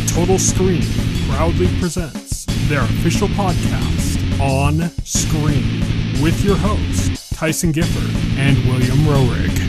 Total Screen proudly presents their official podcast, On Screen, with your hosts, Tyson Gifford and William Rohrig.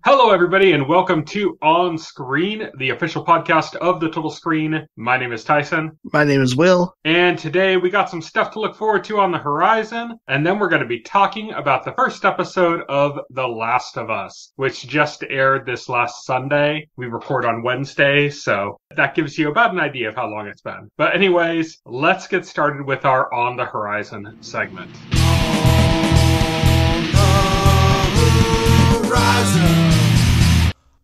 Hello, everybody, and welcome to On Screen, the official podcast of the Total Screen. My name is Tyson. My name is Will. And today we got some stuff to look forward to on the horizon, and then we're going to be talking about the first episode of The Last of Us, which just aired this last Sunday. We record on Wednesday, so that gives you about an idea of how long it's been. But anyways, let's get started with our On the Horizon segment.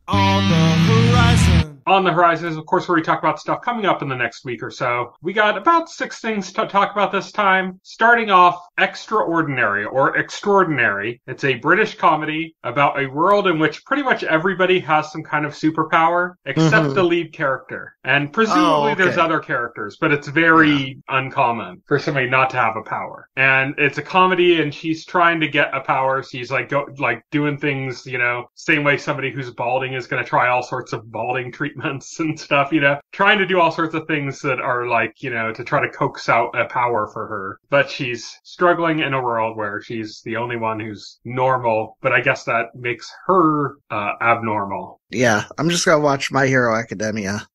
On the horizon. On the horizon is, of course, where we talk about stuff coming up in the next week or so. We got about 6 things to talk about this time. Starting off, Extraordinary, or Extraordinary. It's a British comedy about a world in which pretty much everybody has some kind of superpower, except the lead character. And presumably there's other characters, but it's very uncommon for somebody not to have a power. And it's a comedy, and she's trying to get a power. She's doing things, same way somebody who's balding is going to try all sorts of balding treatments and stuff, trying to do all sorts of things that are to try to coax out a power for her. But she's struggling in a world where she's the only one who's normal, but I guess that makes her abnormal. Yeah, I'm just gonna watch My Hero Academia.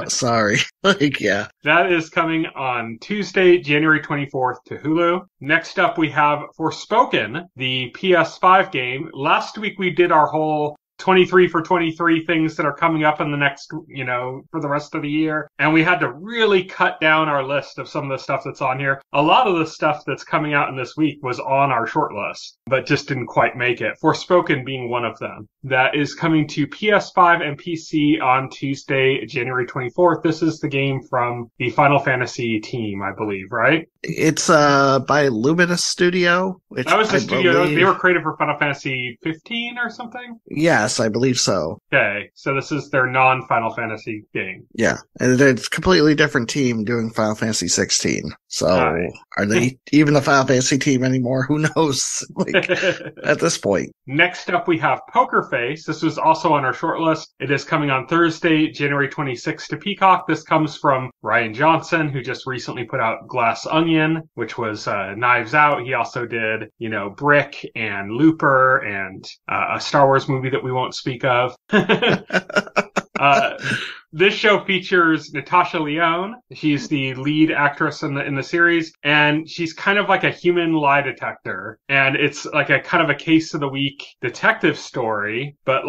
Sorry. That is coming on Tuesday, January 24th to Hulu. Next up, we have Forspoken, the PS5 game. Last week we did our whole 23 for 23 things that are coming up in the next, for the rest of the year. And we had to really cut down our list of some of the stuff that's on here. A lot of the stuff that's coming out in this week was on our short list, but just didn't quite make it. Forspoken being one of them. That is coming to PS5 and PC on Tuesday, January 24th. This is the game from the Final Fantasy team, I believe, right? It's by Luminous Studio. That was the studio. They were created for Final Fantasy 15 or something? Yes, I believe so. Okay, so this is their non-Final Fantasy game. Yeah, and it's a completely different team doing Final Fantasy 16. So, Are they even the Final Fantasy team anymore? Who knows? At this point. Next up, we have Poker Face. This was also on our short list. It is coming on Thursday, January 26th to Peacock. This comes from Rian Johnson, who just recently put out Glass Onion, which was Knives Out. He also did, Brick and Looper and a Star Wars movie that we won't speak of. This show features Natasha Lyonne. She's the lead actress in the series, and she's kind of like a human lie detector. And it's like a kind of a case of the week detective story, but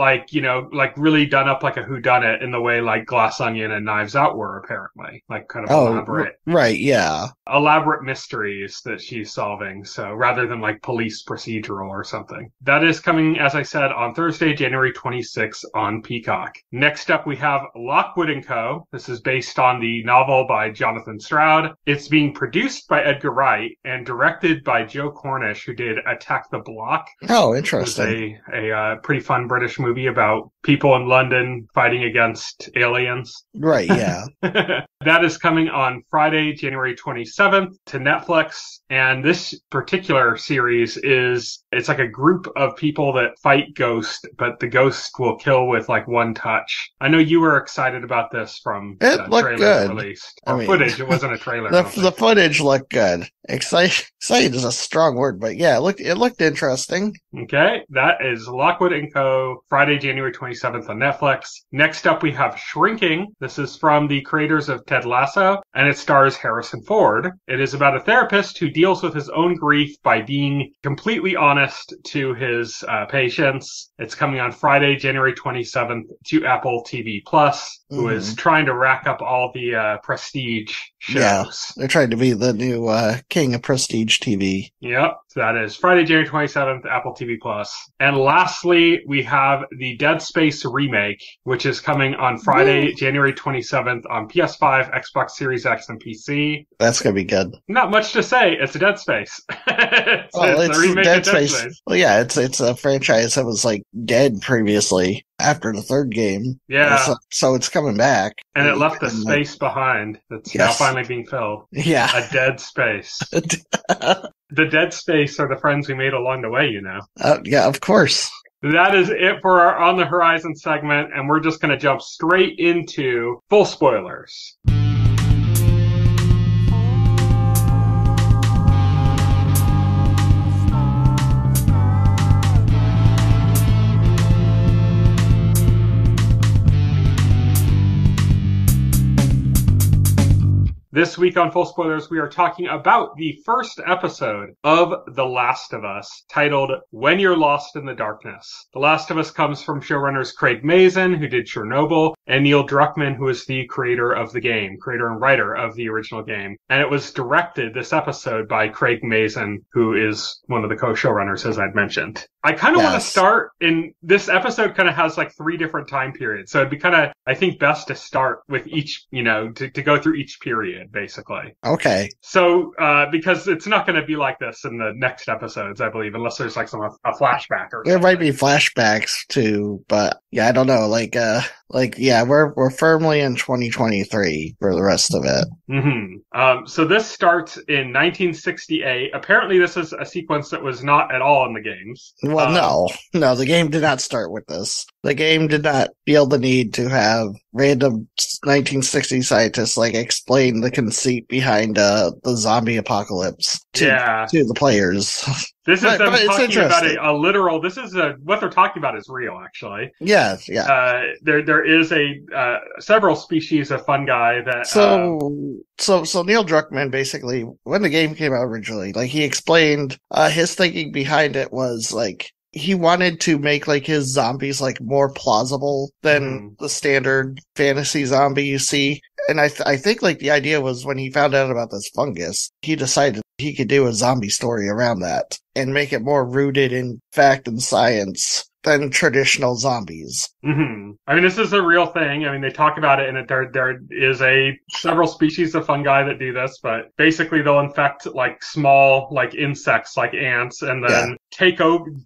really done up like a whodunit in the way like Glass Onion and Knives Out were, apparently. Like kind of elaborate. Right, yeah. Elaborate mysteries that she's solving. So rather than like police procedural or something. That is coming, as I said, on Thursday, January 26th on Peacock. Next up, we have Lockwood & Co. This is based on the novel by Jonathan Stroud. It's being produced by Edgar Wright and directed by Joe Cornish, who did Attack the Block. Oh, interesting. It's a pretty fun British movie about people in London fighting against aliens. Right, yeah. That is coming on Friday, January 27th to Netflix. And this particular series it's like a group of people that fight ghosts, but the ghost will kill with like one touch. I know you were excited about this from the trailer released. Footage. It wasn't a trailer. The footage looked good. Excited is a strong word, but yeah, it looked interesting. Okay, that is Lockwood & Co. Friday, January 27th on Netflix. Next up, we have Shrinking. This is from the creators of Ted Lasso, and it stars Harrison Ford. It is about a therapist who deals with his own grief by being completely honest to his patients. It's coming on Friday, January 27th to Apple TV+. who is trying to rack up all the prestige shows. Yeah, they're trying to be the new king of prestige TV. Yep, so that is Friday, January 27th, Apple TV+. And lastly, we have the Dead Space remake, which is coming on Friday, January 27th on PS5, Xbox Series X, and PC. That's going to be good. Not much to say. It's a Dead Space. it's a remake Dead of Dead Space. Space. Well, yeah, it's a franchise that was like dead previously after the third game. Yeah. So it's coming back. And it left the space behind that's now finally being filled. Yeah. A dead space. The dead space are the friends we made along the way, you know. Yeah, of course. That is it for our On the Horizon segment, and we're just going to jump straight into full spoilers. This week on Full Spoilers, we are talking about the first episode of The Last of Us, titled When You're Lost in the Darkness. The Last of Us comes from showrunners Craig Mazin, who did Chernobyl, and Neil Druckmann, who is the creator of the game, creator and writer of the original game. And it was directed, this episode, by Craig Mazin, who is one of the co-showrunners, as I'd mentioned. I kind of want to start in, this episode kind of has like 3 different time periods. So it'd be kind of, I think, best to start with each, you know, to go through each period, basically. Okay. So, because it's not going to be like this in the next episodes, I believe, unless there's like a flashback or something. There might be flashbacks too, but yeah, I don't know. We're firmly in 2023 for the rest of it. Mm-hmm. So this starts in 1968. Apparently, this is a sequence that was not at all in the games. Well, no, the game did not start with this. The game did not feel the need to have random 1960 scientists like explain the conceit behind the zombie apocalypse to the players. This is them talking about a literal. What they're talking about is real, actually. Yeah. There is several species of fungi that. So Neil Druckmann basically, when the game came out originally, like he explained, his thinking behind it was like he wanted to make like his zombies like more plausible than the standard fantasy zombie you see. And I think like the idea was when he found out about this fungus, he decided he could do a zombie story around that and make it more rooted in fact and science than traditional zombies. Mm-hmm. I mean, this is a real thing. I mean, they talk about it, and there is several species of fungi that do this, but basically they'll infect like small like insects, like ants, and then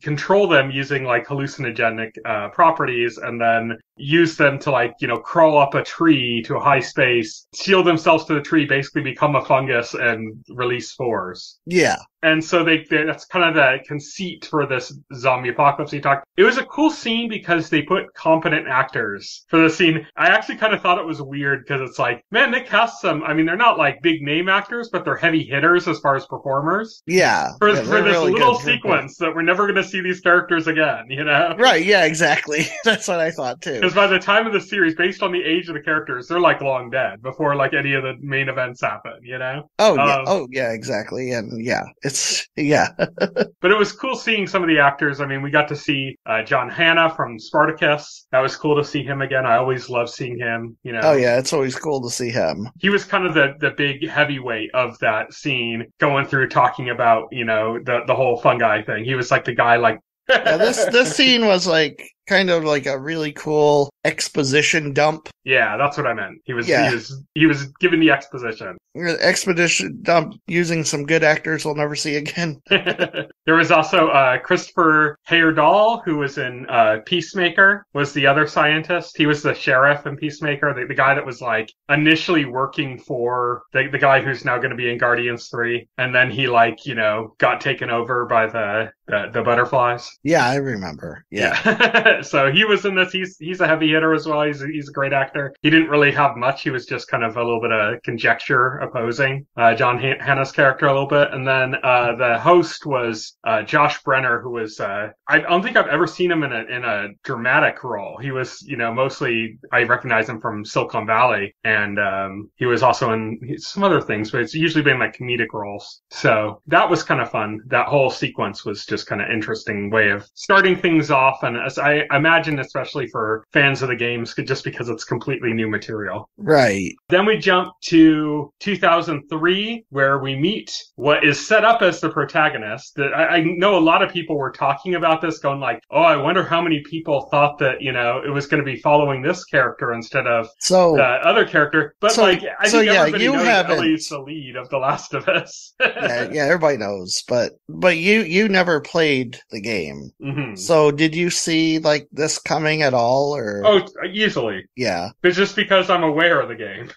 control them using like hallucinogenic properties, and then use them to like, you know, crawl up a tree to a high space, seal themselves to the tree, basically become a fungus and release spores. Yeah. And so that's kind of the conceit for this zombie apocalypse you talked. It was a cool scene because they put competent actors for the scene. I actually kind of thought it was weird because it's like, man, they cast some, I mean, they're not like big name actors, but they're heavy hitters as far as performers. Yeah. For this really little sequence that we're never going to see these characters again, you know? Right, yeah, exactly. That's what I thought too. Because by the time of the series, based on the age of the characters, they're like long dead before like any of the main events happen, you know? Oh, yeah, exactly. And yeah, But it was cool seeing some of the actors. I mean, we got to see John Hannah from Spartacus. That was cool to see him again. I always love seeing him, you know. Oh, yeah, it's always cool to see him. He was kind of the big heavyweight of that scene, going through talking about, you know, the whole fungi thing. He was like the guy like... Yeah, this scene was like kind of like a really cool exposition dump. Yeah, that's what I meant. He was giving the exposition. Expedition dump using some good actors we'll never see again. There was also Christopher Heyerdahl, who was in Peacemaker, was the other scientist. He was the sheriff in Peacemaker, the guy that was like initially working for the guy who's now going to be in Guardians 3. And then he like, you know, got taken over by the butterflies. Yeah, I remember. Yeah. So he was in this. He's a heavy hitter as well. He's a great actor. He didn't really have much. He was just kind of a little bit of conjecture opposing John Hannah's character a little bit. And then the host was Josh Brenner, who was I don't think I've ever seen him in a dramatic role. He was, you know, mostly I recognize him from Silicon Valley, and he was also in some other things, but it's usually been like comedic roles. So that was kind of fun. That whole sequence was just kind of interesting way of starting things off. And as I I imagine especially for fans of the games, just because it's completely new material. Right. Then we jump to 2003, where we meet what is set up as the protagonist. I know a lot of people were talking about this, going like, oh, I wonder how many people thought that, it was going to be this character instead of the other character. But I think everybody knows Ellie's the lead of The Last of Us. yeah, everybody knows. But you never played the game. Mm-hmm. So did you see like this coming at all, or? Oh, easily. Yeah. It's just because I'm aware of the game.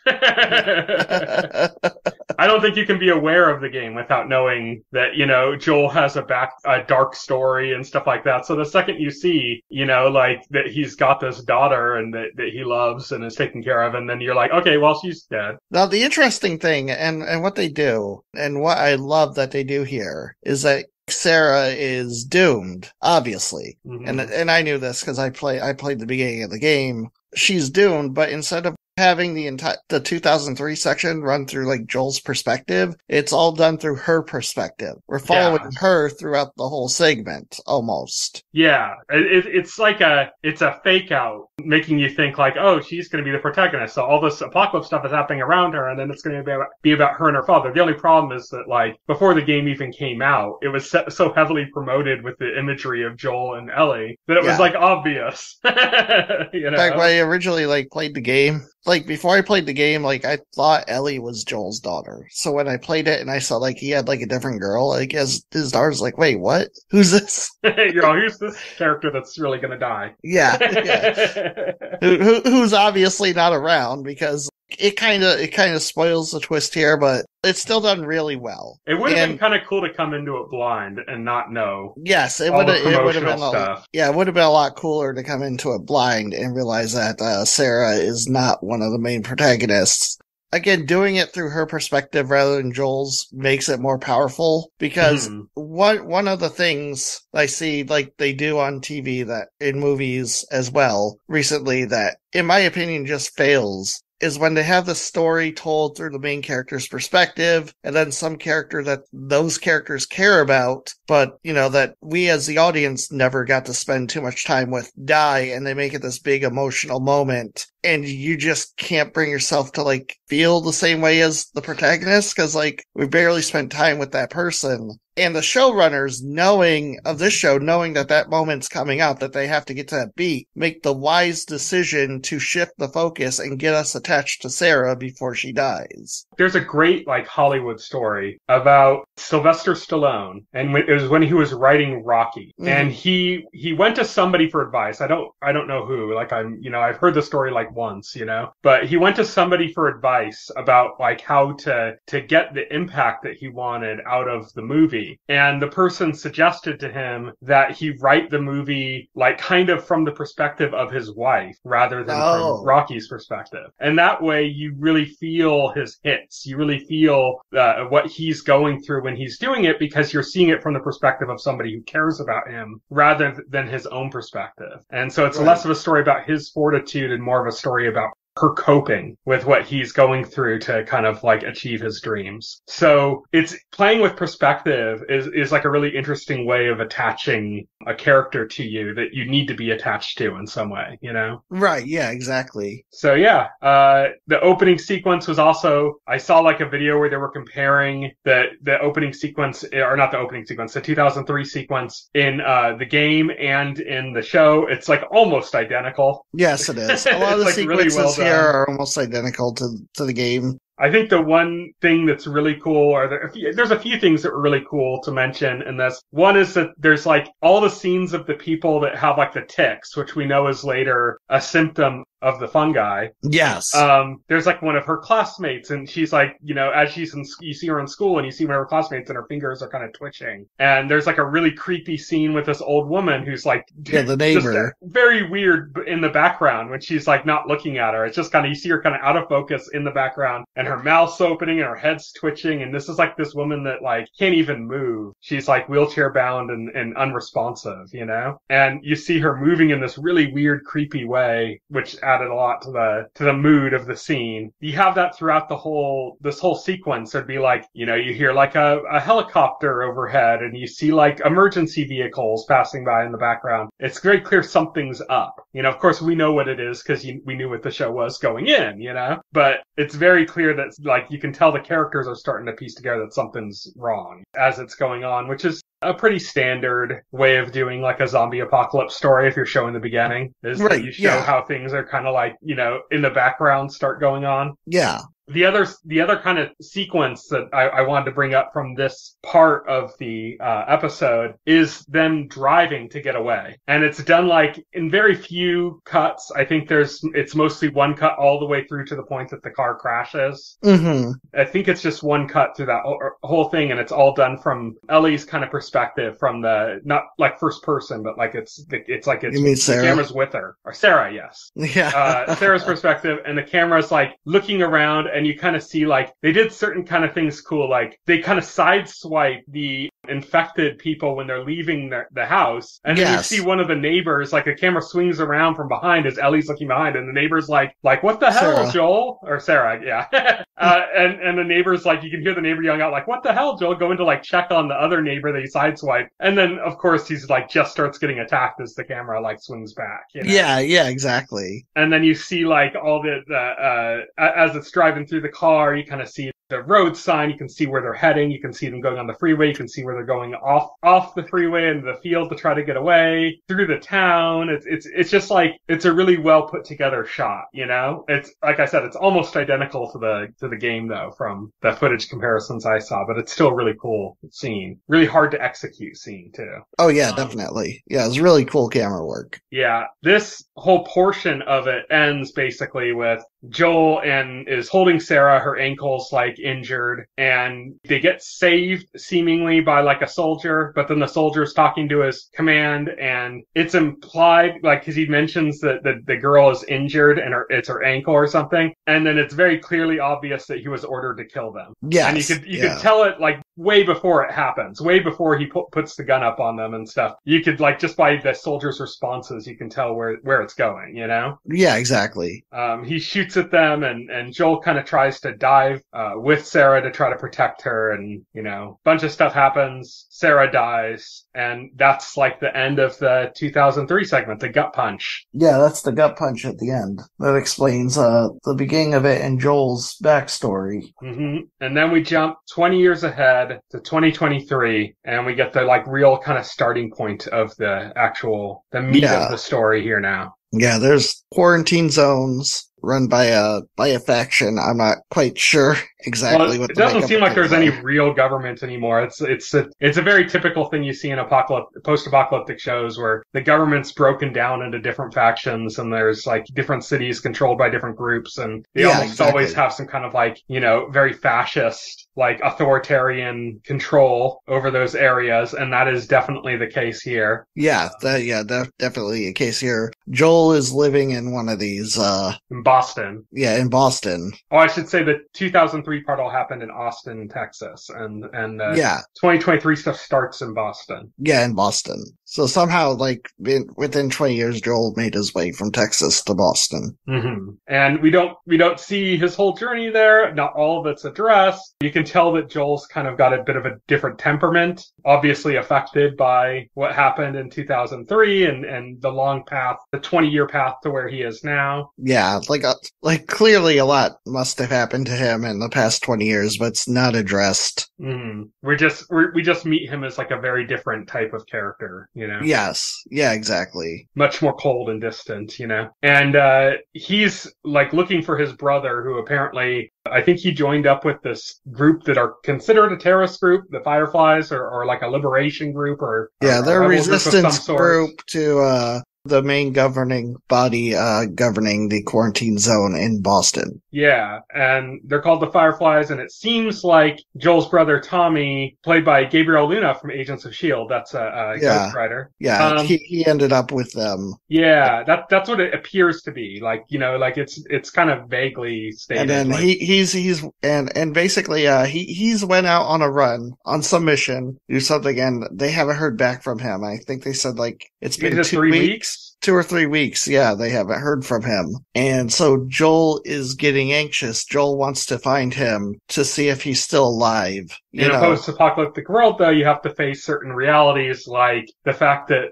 I don't think you can be aware of the game without knowing that, Joel has a dark story and stuff like that. So the second you see, like that he's got this daughter and that he loves and is taken care of, and then you're like, okay, well, she's dead. Now, the interesting thing and what they do, and what I love that they do here, is that Sarah is doomed, obviously. Mm-hmm. And I knew this because I played the beginning of the game. She's doomed, but instead of having the 2003 section run through like Joel's perspective, it's all done through her perspective. We're following her throughout the whole segment, almost. Yeah, it's like it's a fake out, making you think like, oh, she's going to be the protagonist. So all this apocalypse stuff is happening around her, and then it's going to be about her and her father. The only problem is that like before the game even came out, it was so heavily promoted with the imagery of Joel and Ellie that it was like obvious. In fact, when I originally like played the game, like before I played the game, like I thought Ellie was Joel's daughter. So when I played it and I saw like he had like a different girl, like his daughter's like, wait, what? Who's this? Who's this character that's really gonna die? Yeah. Who's obviously not around, because it kind of spoils the twist here, but it's still done really well. It would have been kind of cool to come into it blind and not know. Yes, it would have been stuff. It would have been a lot cooler to come into it blind and realize that Sarah is not one of the main protagonists. Again, doing it through her perspective rather than Joel's makes it more powerful, because one of the things I see like they do on TV, that in movies as well recently, that in my opinion just fails, is when they have the story told through the main character's perspective, and then some character that those characters care about, but, that we as the audience never got to spend too much time with, die, and they make it this big emotional moment, and you just can't bring yourself to, like, feel the same way as the protagonist, because, like, we barely spent time with that person. And the showrunners, knowing that moment's coming up, that they have to get to that beat, make the wise decision to shift the focus and get us attached to Sarah before she dies. There's a great, like, Hollywood story about Sylvester Stallone, and it was when he was writing Rocky, and he went to somebody for advice. I don't know who. Like, I've heard the story like once, but he went to somebody for advice about like how to get the impact that he wanted out of the movie. And the person suggested to him that he write the movie like kind of from the perspective of his wife rather than from Rocky's perspective. And that way you really feel his hits. You really feel what he's going through when he's doing it, because you're seeing it from the perspective of somebody who cares about him rather than his own perspective. And so it's less of a story about his fortitude and more of a story about her coping with what he's going through to kind of like achieve his dreams. So it's playing with perspective is like a really interesting way of attaching a character to you that you need to be attached to in some way, Right. Yeah, exactly. So the opening sequence was also, I saw like a video where they were comparing the opening sequence, or not the opening sequence, the 2003 sequence in the game and in the show. It's like almost identical. Yes, it is. A lot of the sequences really here are almost identical to the game. I think the one thing that's really cool, or there's a few things that were really cool to mention in this. One is that there's like all the scenes of the people that have like the ticks, which we know is later a symptom of the fungi. Yes. There's like one of her classmates, and she's like, as you see her in school, and you see one of her classmates, and her fingers are kind of twitching. And there's like a really creepy scene with this old woman who's like, the neighbor, very weird in the background when she's like not looking at her. It's just kind of, you see her kind of out of focus in the background, and her mouth's opening and her head's twitching. And this is like this woman that like can't even move. She's like wheelchair bound and unresponsive, And you see her moving in this really weird, creepy way, which adds added a lot to the mood of the scene. You have that throughout this whole sequence. There'd be like, you hear like a helicopter overhead, and you see like emergency vehicles passing by in the background. It's very clear something's up. Of course we know what it is because we knew what the show was going in, but it's very clear that like you can tell the characters are starting to piece together that something's wrong as it's going on, which is a pretty standard way of doing like a zombie apocalypse story if you're showing the beginning, is that you show how things are kind of like, in the background start going on. Yeah. The other kind of sequence that I wanted to bring up from this part of the episode is them driving to get away. And it's done like in very few cuts. I think it's mostly one cut all the way through to the point that the car crashes. Mm-hmm. I think it's just one cut through that whole thing, and it's all done from Ellie's kind of perspective, from the, not like first person, but like it's like You mean Sarah? The camera's with her. Or Sarah, yes. Yeah. Sarah's perspective, and the camera's like looking around, and you kind of see like they did certain kind of things cool, like they kind of sideswipe the infected people when they're leaving the house, and then you see one of the neighbors, like the camera swings around from behind as Ellie's looking behind, and the neighbor's like what the hell, Sarah. Joel? Or Sarah, yeah. And the neighbor's like, you can hear the neighbor yelling out like, what the hell, Joel? Going to like check on the other neighbor that he sideswiped, and then of course he's like just starts getting attacked as the camera like swings back. Yeah, exactly. And then you see like all the as it's driving through the car, you kind of see the road sign, you can see where they're heading, you can see them going on the freeway, you can see where they're going off the freeway into the field to try to get away, through the town. It's just like, it's a really well put together shot, It's, like I said, it's almost identical to the game though, from the footage comparisons I saw, but it's still a really cool scene. Really hard to execute scene too. Oh yeah, definitely. Yeah, it's really cool camera work. Yeah, this whole portion of it ends basically with Joel is holding Sarah, her ankle's like injured, and they get saved seemingly by like a soldier, but then the soldier's talking to his command, and it's implied, like, because he mentions that the girl is injured and it's her ankle or something, and then it's very clearly obvious that he was ordered to kill them. Yes. And you could tell it like way before it happens, way before he puts the gun up on them and stuff. You could like, just by the soldier's responses, you can tell where it's going, Yeah, exactly. He shoots at them, and Joel kind of tries to dive with Sarah to try to protect her, and bunch of stuff happens. Sarah dies, and that's like the end of the 2003 segment, the gut punch. Yeah, that's the gut punch at the end. That explains the beginning of it and Joel's backstory. Mm-hmm. And then we jump 20 years ahead to 2023, and we get the like real kind of starting point of the meat of the story here now. Yeah, there's quarantine zones run by a faction. I'm not quite sure exactly what. It doesn't seem like there's any real government anymore. It's a very typical thing you see in post-apocalyptic shows, where the government's broken down into different factions, and there's like different cities controlled by different groups, and they almost always have some kind of like very fascist, like authoritarian control over those areas, and that is definitely the case here. That's definitely a case here. Joel is living in one of these in Boston. Yeah, in Boston. Oh, I should say the 2003 part all happened in Austin, Texas, and 2023 stuff starts in Boston. Yeah, in Boston. So somehow, like, within 20 years, Joel made his way from Texas to Boston. Mm-hmm. And we don't see his whole journey there. Not all of it's addressed. You can tell that Joel's kind of got a bit of a different temperament, obviously affected by what happened in 2003 and the long path, the 20-year path to where he is now. Yeah, like clearly a lot must have happened to him in the past 20 years, but it's not addressed. Mm-hmm. We just meet him as like a very different type of character. Yes. Yeah, exactly. Much more cold and distant, And he's like looking for his brother, who apparently, I think he joined up with this group that are considered a terrorist group, the Fireflies, or like a liberation group, they're a resistance group to the main governing body governing the quarantine zone in Boston. Yeah, and they're called the Fireflies, and it seems like Joel's brother Tommy, played by Gabriel Luna from Agents of S.H.I.E.L.D., that's a Ghost Rider. Yeah, he ended up with them. Yeah, that's what it appears to be. Like, it's kind of vaguely stated. And then he's basically he's went out on a run on some mission, do something, and they haven't heard back from him. I think they said like it's been 2 weeks. 2 or 3 weeks. Yeah, they haven't heard from him. And so Joel is getting anxious. Joel wants to find him to see if he's still alive. In a post-apocalyptic world, though, you have to face certain realities, like the fact that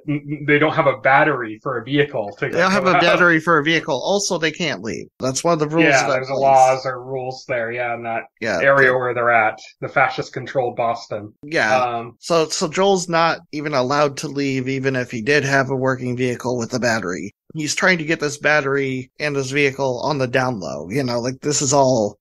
they don't have a battery for a vehicle. They don't have a battery for a vehicle. Also, they can't leave. That's one of the rules. Yeah, there's laws or rules there, in that area where they're at, the fascist-controlled Boston. Yeah. So Joel's not even allowed to leave, even if he did have a working vehicle with a battery. He's trying to get this battery and his vehicle on the down low. This is all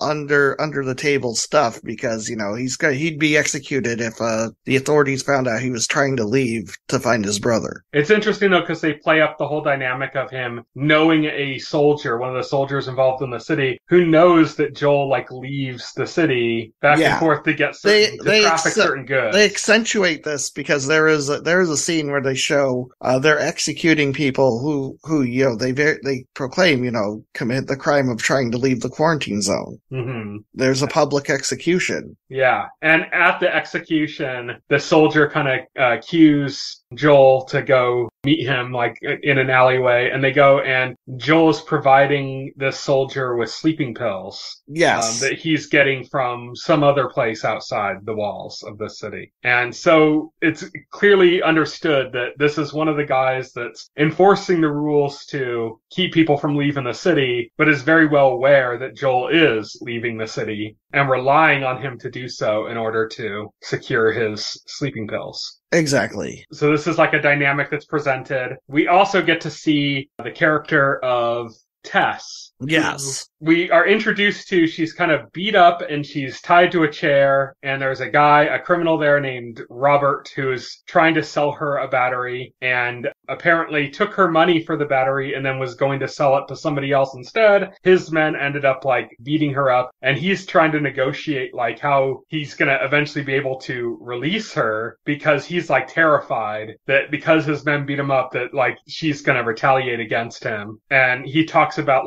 under the table stuff because, he'd be executed if the authorities found out he was trying to leave to find his brother. It's interesting, though, because they play up the whole dynamic of him knowing a soldier, one of the soldiers involved in the city, who knows that Joel, leaves the city back and forth to get traffic certain goods. They accentuate this because there is a scene where they show they're executing people who they proclaim, commit the crime of trying to leave the quarantine zone. Mm-hmm. There's a public execution. Yeah. And at the execution, the soldier kind of cues Joel to go meet him in an alleyway, and they go, and Joel's providing this soldier with sleeping pills. Yes. That he's getting from some other place outside the walls of the city. And so it's clearly understood that this is one of the guys that's enforcing the rules to keep people from leaving the city, but is very well aware that Joel is leaving the city and relying on him to do so in order to secure his sleeping pills. Exactly. So this is a dynamic that's presented. We also get to see the character of Tess. Yes. We are introduced to, she's kind of beat up and she's tied to a chair, and there's a criminal there named Robert, who's trying to sell her a battery and apparently took her money for the battery and then was going to sell it to somebody else instead. His men ended up beating her up, and he's trying to negotiate how he's going to eventually be able to release her because he's terrified that because his men beat him up that she's going to retaliate against him. And he talks about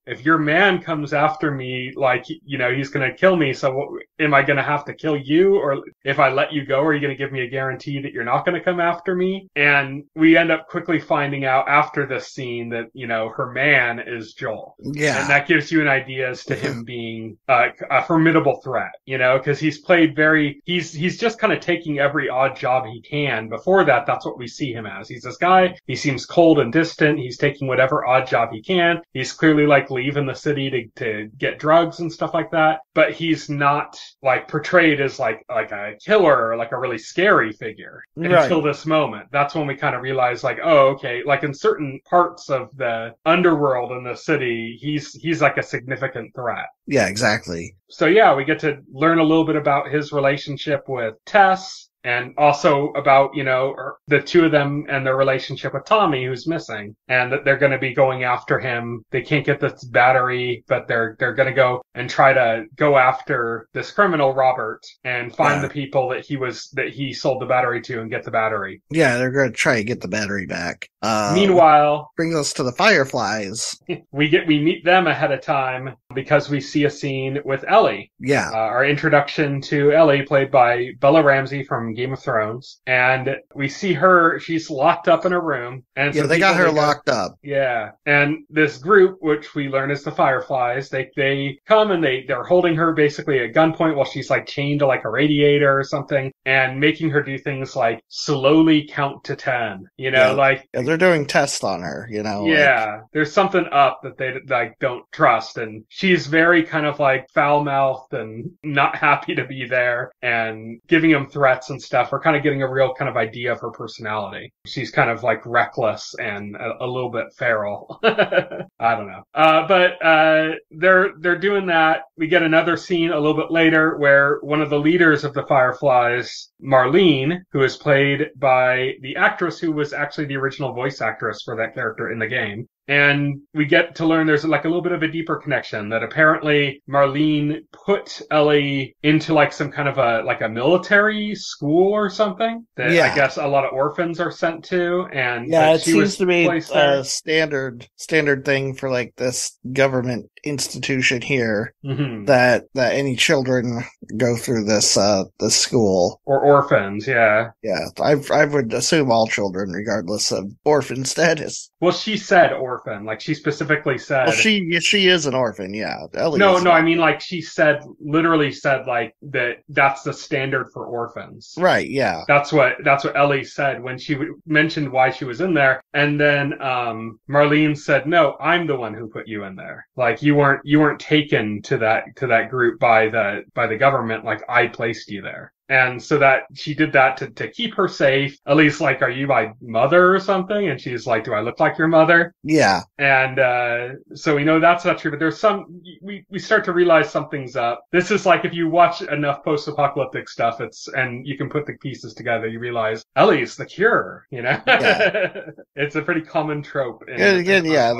if your man comes after me, he's going to kill me. So am I going to have to kill you? Or if I let you go, are you going to give me a guarantee that you're not going to come after me? And we end up quickly finding out after this scene that, her man is Joel. Yeah. And that gives you an idea as to him being a formidable threat, because he's played he's just kind of taking every odd job he can. Before that, that's what we see him as. He's this guy. He seems cold and distant. He's taking whatever odd job he can. He's clearly leaving the city to get drugs and stuff like that, but he's not portrayed as a killer or a really scary figure until this moment. That's when we kind of realize okay, in certain parts of the underworld in the city, he's a significant threat. Yeah, exactly. So we get to learn a little bit about his relationship with Tess. And also about, the two of them and their relationship with Tommy, who's missing, and that they're going to be going after him. They can't get this battery, but they're going to go and try to go after this criminal, Robert, and find the people that he sold the battery to and get the battery. Yeah, they're going to try to get the battery back. Meanwhile, brings us to the Fireflies. We meet them ahead of time because we see a scene with Ellie. Yeah. Our introduction to Ellie, played by Bella Ramsey from Game of Thrones, and we see her. She's locked up in a room, and they got her locked up. Yeah, and this group, which we learn is the Fireflies, they come and they're holding her basically at gunpoint while she's chained to a radiator or something, and making her do things slowly count to 10. They're doing tests on her. There's something up that they don't trust, and she's very kind of foul mouthed and not happy to be there, and giving them threats and stuff. We're kind of getting a real kind of idea of her personality. She's kind of reckless and a little bit feral. I don't know. But they're doing that. We get another scene a little bit later where one of the leaders of the Fireflies, Marlene, who is played by the actress who was actually the original voice actress for that character in the game. And we get to learn there's a little bit of a deeper connection, that apparently Marlene put Ellie into some kind of a military school or something that I guess a lot of orphans are sent to. And it seems to be a standard thing for this government institution here Mm-hmm. that any children go through this school. Or orphans, yeah. Yeah, I would assume all children, regardless of orphan status. Well, she said orphan. Like, she specifically said... Well, she is an orphan, yeah. Ellie No, is no, I mean, like, she literally said, like, that's the standard for orphans. Right, yeah. That's what Ellie said when she mentioned why she was in there. And then, Marlene said, no, I'm the one who put you in there. Like, you weren't taken to that group by the government. Like, I placed you there. And so that she did that to keep her safe. At least, like, are you my mother or something? And she's like, do I look like your mother? Yeah. And so we know that's not true, but there's we start to realize something's up. This is like, if you watch enough post-apocalyptic stuff, and you can put the pieces together, you realize Ellie's the cure, you know? Yeah. It's a pretty common trope. Again, yeah,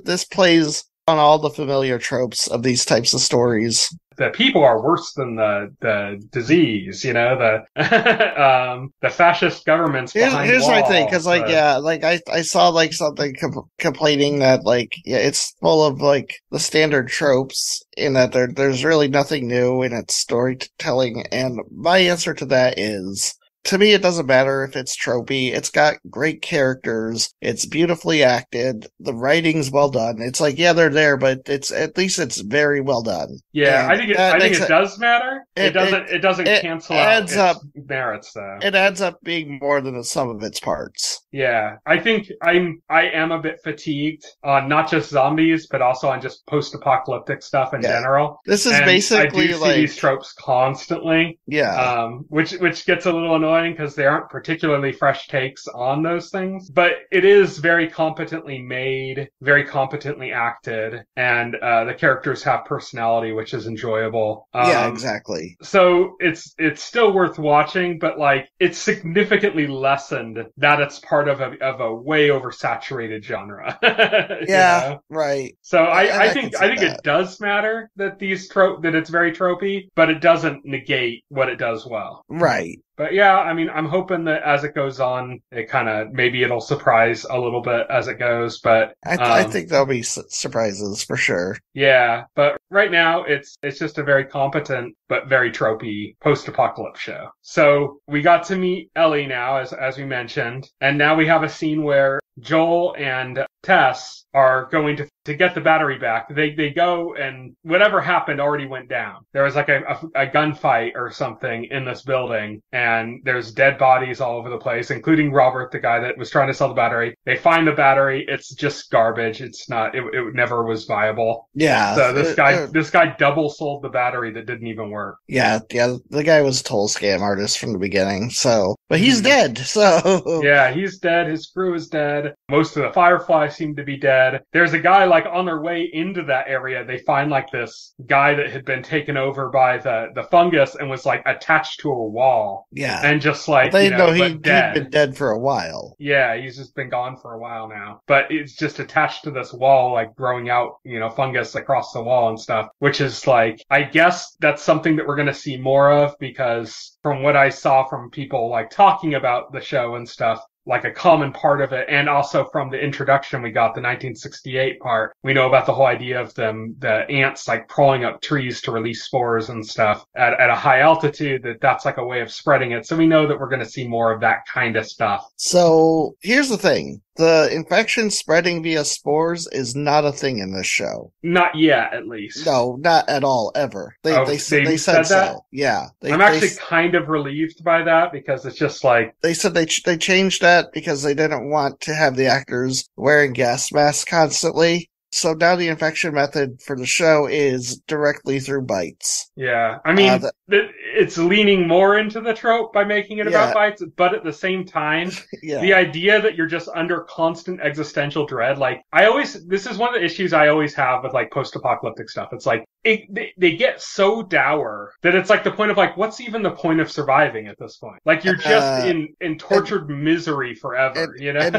this plays on all the familiar tropes of these types of stories. The people are worse than the disease, you know, the fascist governments behind Here's walls. my thing, because I saw like something complaining that it's full of like the standard tropes in that there's really nothing new in its storytelling, and my answer to that is, to me, it doesn't matter if it's tropey. It's got great characters. It's beautifully acted. The writing's well done. It's like, yeah, they're there, but at least it's very well done. Yeah, and I think it does matter. It doesn't cancel out its merits, though. It adds up being more than the sum of its parts. Yeah, I think I am a bit fatigued on not just zombies, but also on just post-apocalyptic stuff in general. This is basically I do see these tropes constantly. Yeah, which gets a little annoying because they aren't particularly fresh takes on those things. But it is very competently made, very competently acted, and the characters have personality, which is enjoyable. Yeah, exactly. So it's still worth watching, but like, it's significantly lessened that it's part of a way oversaturated genre. Yeah, you know? Right. So I think it does matter that that it's very tropey, but it doesn't negate what it does well. Right. But yeah, I mean, I'm hoping that as it goes on, maybe it'll surprise a little bit as it goes. But I think there'll be surprises for sure. Yeah, but right now it's just a very competent but very tropey post-apocalypse show. So we got to meet Ellie now, as we mentioned, and now we have a scene where Joel and Tess are going to get the battery back. They go, and whatever happened already went down. There was like a gunfight or something in this building, and there's dead bodies all over the place, including Robert, the guy that was trying to sell the battery. They find the battery. It's just garbage. It's not, it never was viable. Yeah. So this guy double sold the battery that didn't even work. Yeah. The guy was a total scam artist from the beginning. So, but he's dead. So yeah, he's dead. His crew is dead. Most of the Fireflies seem to be dead. There's a guy like on their way into that area. They find like this guy that had been taken over by the fungus and was like attached to a wall. Yeah. And just like, they know he'd been dead for a while. Yeah, he's just been gone for a while now. But it's just attached to this wall, like growing out, fungus across the wall and stuff, which is like, I guess that's something that we're going to see more of, because from what I saw from people like talking about the show and stuff, like a common part of it, and also from the introduction we got, the 1968 part, we know about the whole idea of the ants like crawling up trees to release spores and stuff at a high altitude, that's like a way of spreading it. So we know that we're going to see more of that kind of stuff. So here's the thing. The infection spreading via spores is not a thing in this show. Not yet, at least. No, not at all, ever. They said that? So. Yeah. I'm actually kind of relieved by that, because it's just like... They said they changed that because they didn't want to have the actors wearing gas masks constantly. So now the infection method for the show is directly through bites. Yeah. I mean, it's leaning more into the trope by making it about bites, but at the same time, the idea that you're just under constant existential dread, like, this is one of the issues I always have with like post-apocalyptic stuff. It's like, they get so dour that it's like the point of like, what's even the point of surviving at this point? Like you're just in tortured misery forever, you know?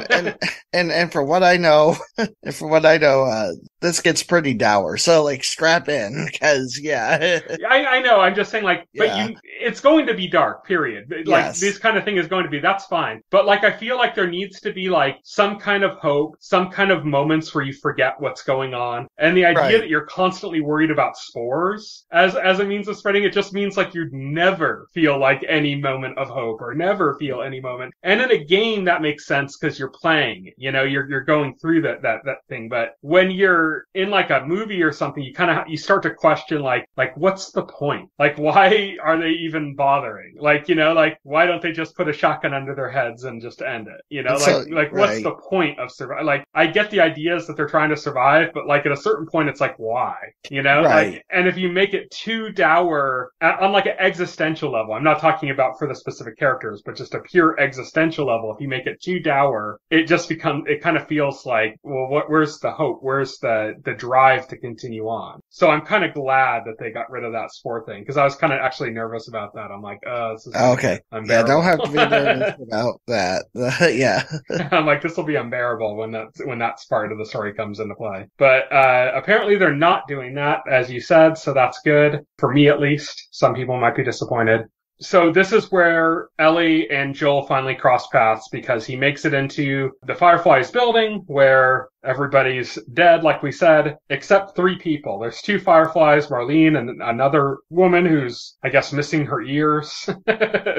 And for what I know, this gets pretty dour. So like strap in, because I know. I'm just saying like, but it's going to be dark, period. Like this kind of thing is going to be, that's fine. But like, I feel like there needs to be like some kind of hope, some kind of moments where you forget what's going on. And the idea that you're constantly worried about spores as a means of spreading, it just means like you'd never feel like any moment of hope or never feel any moment. And in a game that makes sense because you're playing, you know, you're going through that thing. But when you're in like a movie or something, you kind of, you start to question like what's the point? Like why are they even bothering? Like, you know, like why don't they just put a shotgun under their heads and just end it? You know, what's the point of survive? Like I get the ideas that they're trying to survive, but like at a certain point it's like why? You know? Like, and if you make it too dour on like an existential level, I'm not talking about for the specific characters, but just a pure existential level, if you make it too dour, it kind of feels like, well, where's the hope? Where's the drive to continue on? So I'm kind of glad that they got rid of that spore thing, because I was kind of actually nervous about that. I'm like, this is okay. Yeah, don't have to be nervous about that. Yeah. I'm like, this will be unbearable when that part of the story comes into play. But apparently they're not doing that, as you said, so that's good. For me, at least. Some people might be disappointed. So this is where Ellie and Joel finally cross paths, because he makes it into the Fireflies building where everybody's dead, like we said, except 3 people. There's 2 Fireflies, Marlene and another woman who's, I guess, missing her ears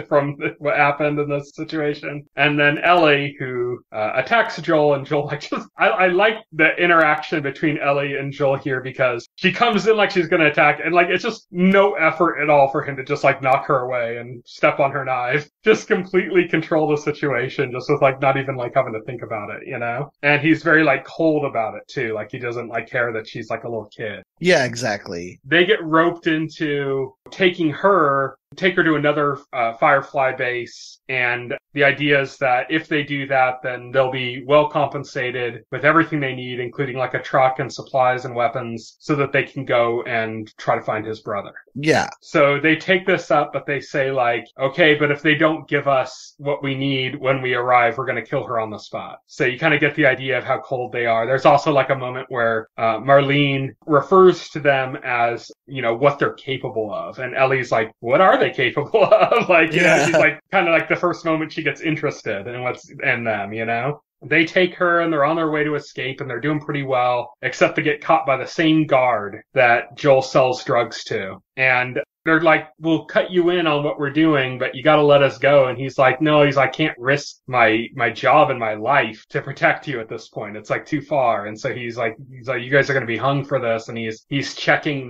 from what happened in this situation. And then Ellie, who attacks Joel, and Joel, like, just, I like the interaction between Ellie and Joel here, because she comes in like she's going to attack, and like, it's just no effort at all for him to just like knock her away and step on her knife. Just completely control the situation, just with like not even like having to think about it, you know? And he's very like cold about it too. Like he doesn't like care that she's like a little kid. Yeah, exactly. They get roped into take her to another Firefly base, and the idea is that if they do that, then they'll be well compensated with everything they need, including like a truck and supplies and weapons, so that they can go and try to find his brother. Yeah. So they take this up, but they say like, okay, but if they don't give us what we need when we arrive, we're going to kill her on the spot. So you kind of get the idea of how cold they are. There's also like a moment where Marlene refers to them as, you know, what they're capable of. And Ellie's like, what are they capable of? Like, you know, she's like kind of like the first moment she gets interested in what's in them, you know? They take her and they're on their way to escape, and they're doing pretty well, except they get caught by the same guard that Joel sells drugs to. And they're like, we'll cut you in on what we're doing, but you gotta let us go. And he's like, no, I can't risk my job and my life to protect you at this point. It's like too far. And so he's like, you guys are gonna be hung for this. And he's checking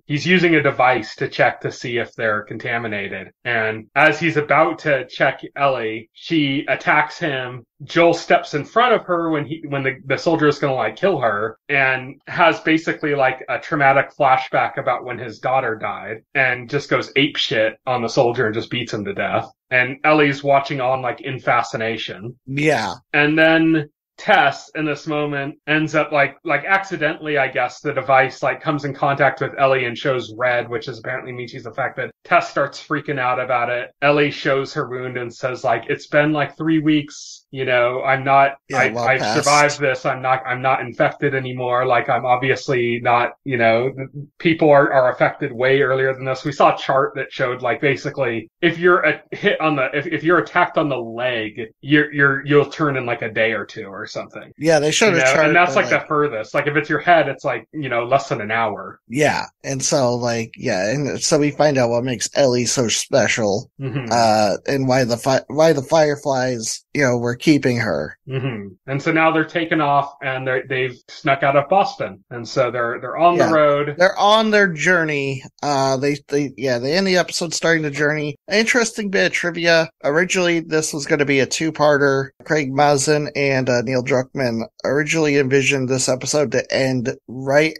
he's using a device to check to see if they're contaminated. And as he's about to check Ellie, she attacks him. Joel steps in front of her when the soldier is going to like kill her, and has basically like a traumatic flashback about when his daughter died, and just goes apeshit on the soldier and just beats him to death. And Ellie's watching on like in fascination. Yeah. And then Tess in this moment ends up like accidentally, I guess, the device like comes in contact with Ellie and shows red, which is apparently means she's affected. Tess starts freaking out about it. Ellie shows her wound and says like, it's been like 3 weeks. You know, I'm not, I've survived this. I'm not infected anymore. Like, I'm obviously not, you know, people are affected way earlier than this. We saw a chart that showed like, basically, if you're hit on if you're attacked on the leg, you'll turn in like a day or 2 or something. Yeah, they showed a chart. And that's like the furthest. Like, if it's your head, it's like, you know, less than an hour. Yeah. And so like, yeah. And so we find out what makes Ellie so special, and why the Fireflies, you know, were keeping her. Mm-hmm. And so now they're taken off, and they've snuck out of Boston, and so they're on the road. They're on their journey. They end the episode starting the journey. Interesting bit of trivia. Originally, this was going to be a 2-parter. Craig Mazin and Neil Druckmann originally envisioned this episode to end right.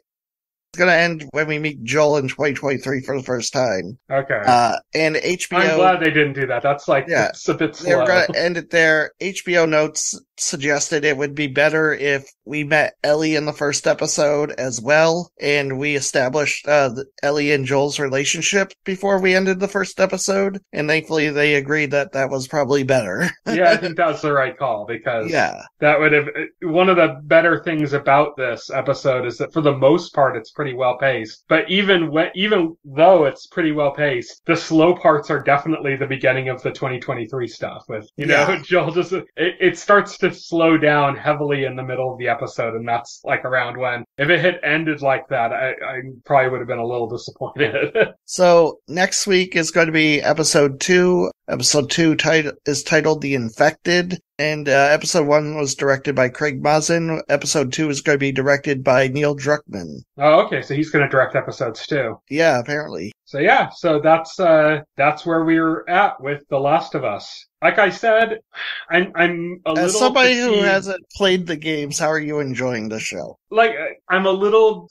It's going to end when we meet Joel in 2023 for the first time. Okay. And HBO... I'm glad they didn't do that. That's like, it's a bit slow. They were going to end it there. HBO notes suggested it would be better if we met Ellie in the first episode as well, and we established Ellie and Joel's relationship before we ended the first episode, and thankfully they agreed that that was probably better. Yeah, I think that's the right call, because Yeah. that would have... One of the better things about this episode is that for the most part it's pretty well paced, but even though it's pretty well paced, the slow parts are definitely the beginning of the 2023 stuff with, you know, Joel just... It starts to slow down heavily in the middle of the episode, and that's like around when, if it had ended like that, I probably would have been a little disappointed. So next week is going to be episode 2. Episode 2 is titled The Infected, and episode 1 was directed by Craig Mazin. Episode 2 is going to be directed by Neil Druckmann. Oh, okay, so he's going to direct episodes too. Yeah, apparently. So yeah, so that's where we're at with The Last of Us. Like I said, I'm a little... As somebody fatigued. who hasn't played the games, how are you enjoying the show? Like, I'm a little,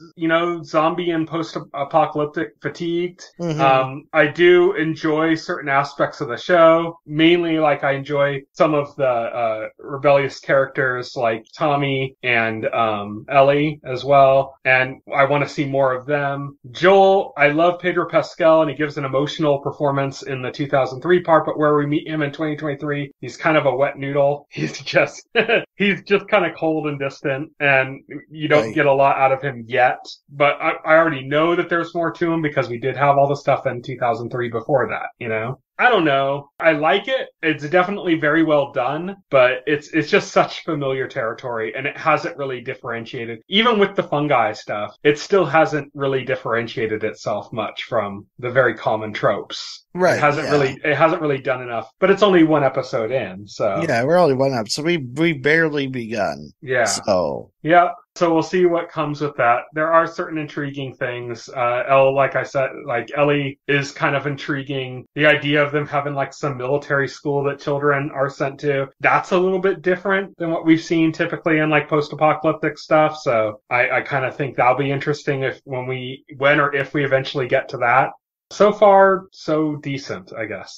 zombie and post-apocalyptic fatigued. Mm-hmm. I do enjoy certain aspects of the show. Mainly, like, I enjoy some of the rebellious characters like Tommy and Ellie as well. And I want to see more of them. Joel, I love Pedro Pascal, and he gives an emotional performance in the 2003 part, but where we meet him in 2023, he's kind of a wet noodle. He's just kind of cold and distant, and you don't get a lot out of him yet. But I already know that there's more to him because we did have all the stuff in 2003 before that, I don't know. I like it. It's definitely very well done, but it's just such familiar territory, and it hasn't really differentiated. Even with the fungi stuff, it still hasn't really differentiated itself much from the very common tropes. Right. It hasn't really done enough. But it's only one episode in, so yeah, we're only one up, so we barely begun. Yeah. So yeah. So we'll see what comes with that. There are certain intriguing things. Like I said, like Ellie is kind of intriguing. The idea of them having like some military school that children are sent to, that's a little bit different than what we've seen typically in like post-apocalyptic stuff. So I kind of think that'll be interesting when or if we eventually get to that. So far, so decent, I guess.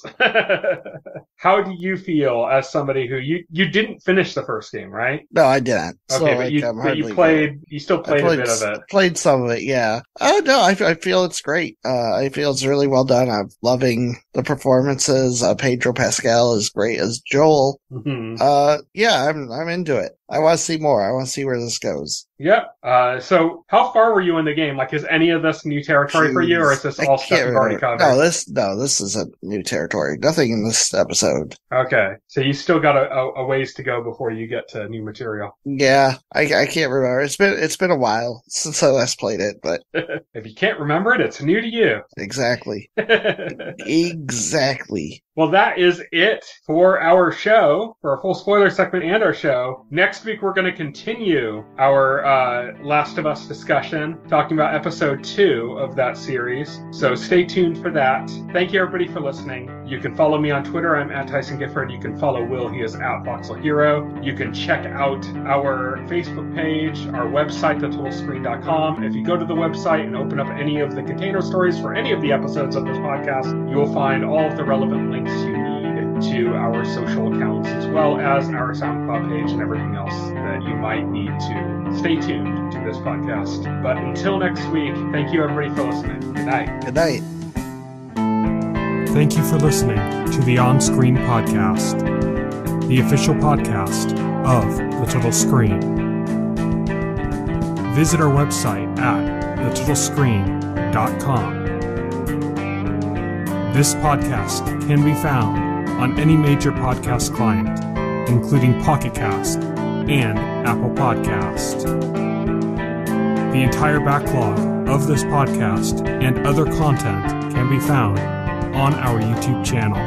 How do you feel as somebody who you didn't finish the first game, right? No, I didn't. Okay, so, but you still played a bit of it. Played some of it, yeah. Oh no, I feel it's great. I feel it's really well done. I'm loving the performances. Pedro Pascal is great as Joel. Mm-hmm. Yeah, I'm into it. I want to see more. I want to see where this goes. Yep. So how far were you in the game? Like, is any of this new territory for you, or is this all stuff you've already covered? No, this isn't new territory. Nothing in this episode. Okay. So you still got a ways to go before you get to new material. Yeah, I can't remember. It's been a while since I last played it, but if you can't remember it, it's new to you. Exactly. Exactly. Well, that is it for our show, for our full spoiler segment and our show. Next week, we're going to continue our Last of Us discussion, talking about episode 2 of that series. So stay tuned for that. Thank you, everybody, for listening. You can follow me on Twitter. I'm at Tyson Gifford. You can follow Will. He is at Voxel Hero. You can check out our Facebook page, our website, thetotalscreen.com. If you go to the website and open up any of the container stories for any of the episodes of this podcast, you will find all of the relevant links you need to our social accounts, as well as our SoundCloud page and everything else that you might need to stay tuned to this podcast. But until next week, thank you everybody for listening. Good night. Good night. Thank you for listening to the OnScreen podcast, the official podcast of The Total Screen. Visit our website at thetotalscreen.com. This podcast can be found on any major podcast client, including Pocket Cast and Apple Podcast. The entire backlog of this podcast and other content can be found on our YouTube channel.